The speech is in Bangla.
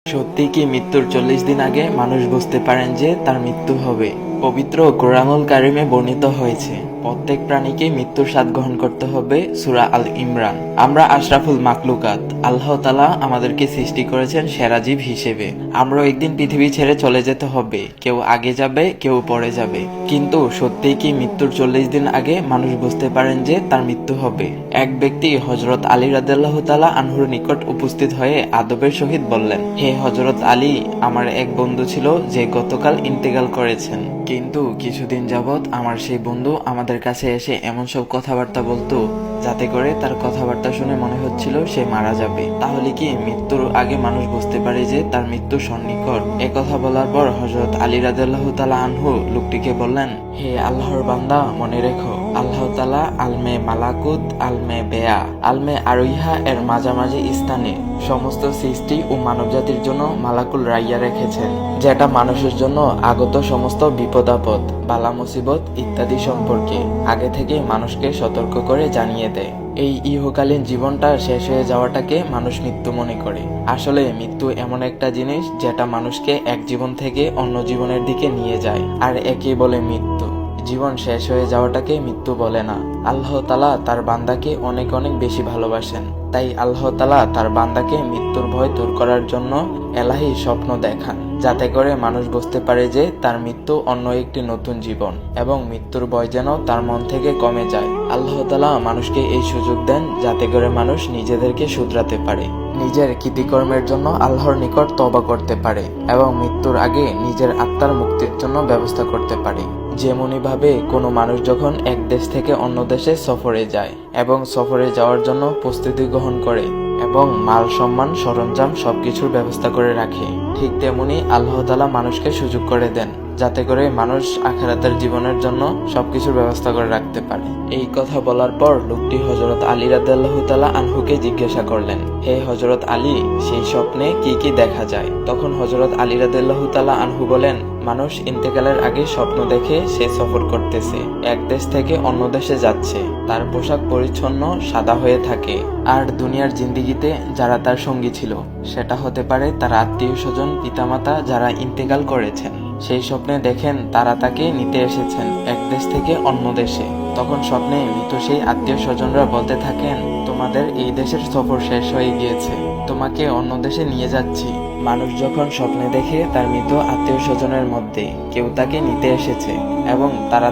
সত্যি কি মৃত্যুর 40 দিন আগে মানুষ বুঝতে পারেন যে তার মৃত্যু হবে? পবিত্র কোরআনুল কারিমে বর্ণিত হয়েছে, প্রত্যেক প্রাণীকে মৃত্যুর স্বাদ গ্রহণ করতে হবে। সূরা আল ইমরান। আমরা আশরাফুল মাকলুকাত, আল্লাহ তাআলা আমাদেরকে সৃষ্টি করেছেন সেরা জীব হিসেবে। আমরা একদিন পৃথিবী ছেড়ে চলে যেতে হবে, কেউ আগে যাবে, কেউ পরে যাবে। কিন্তু সত্যিই কি মৃত্যুর 40 দিন আগে মানুষ বুঝতে পারেন যে তার মৃত্যু হবে? এক ব্যক্তি হযরত আলী রাদিয়াল্লাহু তাআলা আনহুর নিকট উপস্থিত হয়ে আদবের সহিত বললেন, হে হযরত আলী, আমার এক বন্ধু ছিল যে গতকাল ইন্তেকাল করেছেন, কিন্তু কিছুদিন যাবৎ আমার সেই বন্ধু আমাদের কাছে এসে এমন সব কথাবার্তা বলতো যাতে করে তার কথাবার্তা শুনে মনে হচ্ছিল সে মারা যাবে। তাহলে কি মৃত্যুর আগে মানুষ বুঝতে পারে যে তার মৃত্যু সন্নিকট? কথা বলার পর হযরত আলী রাদিয়াল্লাহু তাআলা আনহু লোকটিকে বললেন, হে আল্লাহর বান্দা, মনে রেখো, আল্লাহ তাআলা আলমে মালাকুত, আলমে বেয়া, আলমে আরুইহা এর মাঝামাঝি স্থানে সমস্ত সৃষ্টি ও মানবজাতির জন্য মালাকুল রাইয়া রেখেছেন, যেটা মানুষের জন্য আগত সমস্ত বিপদ আপদ, বালা মুসিবত ইত্যাদি সম্পর্কে আগে থেকে মানুষকে সতর্ক করে জানিয়ে দেয়। এই ইহকালীন জীবনটা শেষ হয়ে যাওয়াটাকে মানুষ মৃত্যু মনে করে। আসলে মৃত্যু এমন একটা জিনিস যেটা মানুষকে এক জীবন থেকে অন্য জীবনের দিকে নিয়ে যায়, আর একে বলে মৃত্যু। জীবন শেষ হয়ে যাওয়াটাকে মৃত্যু বলে না। আল্লাহ তাআলা তার বান্দাকে অনেক অনেক বেশি ভালোবাসেন, তাই আল্লাহ তাআলা তার বান্দাকে মৃত্যুর ভয় দূর করার জন্য এলাহি স্বপ্ন দেখান, যাতে করে মানুষ বুঝতে পারে যে তার মৃত্যু অন্য একটি নতুন জীবন, এবং মৃত্যুর ভয় যেন তার মন থেকে কমে যায়। আল্লাহ তাআলা মানুষকে এই সুযোগ দেন যাতে করে মানুষ নিজেদেরকে শুধরাতে পারে, নিজের কৃতিকর্মের জন্য আল্লাহর নিকট তওবা করতে পারে, এবং মৃত্যুর আগে নিজের আত্মার মুক্তির জন্য ব্যবস্থা করতে পারে। যেমনি ভাবে কোনো মানুষ যখন এক দেশ থেকে অন্য দেশে সফরে যায় এবং সফরে যাওয়ার জন্য প্রস্তুতি গ্রহণ করে এবং মাল সম্মান সরঞ্জাম সবকিছুর ব্যবস্থা করে রাখে, ঠিক তেমনি আল্লাহ তাআলা মানুষকে সুযোগ করে দেন যাতে করে মানুষ আখিরাতের জীবনের জন্য সবকিছুর ব্যবস্থা করে রাখতে পারে। এই কথা বলার পর লোকটি হযরত আলী রাদিয়াল্লাহু তাআলা আনহুকে জিজ্ঞাসা করলেন, হে হযরত আলী, সেই স্বপ্নে কি কি দেখা যায়? তখন হযরত আলী রাদিয়াল্লাহু তাআলা আনহু বলেন, মানুষ ইন্তেকালের আগে স্বপ্ন দেখে সে সফর করতেছে, এক দেশ থেকে অন্য দেশে যাচ্ছে, তার পোশাক পরিচ্ছন্ন সাদা হয়ে থাকে, আর দুনিয়ার জিন্দেগিতে যারা তার সঙ্গী ছিল সেটা হতে পারে তার আত্মীয় স্বজন, পিতামাতা যারা ইন্তেকাল করেছেন। সেই স্বপ্নে দেখেন তারা তাকে নিতে এসেছেন এক দেশ থেকে অন্য দেশে। তখন স্বপ্নে মৃত সেই আত্মীয় স্বজনরা বলতে থাকেন, তোমাদের এই দেশের সফর শেষ হয়ে গিয়েছে, তোমাকে অন্য দেশে নিয়ে যাচ্ছি। মানুষ যখন স্বপ্নে দেখে তার মৃত আত্মীয় স্বজনের মধ্যে কেউ তাকে নিতে এসেছে এবং তারা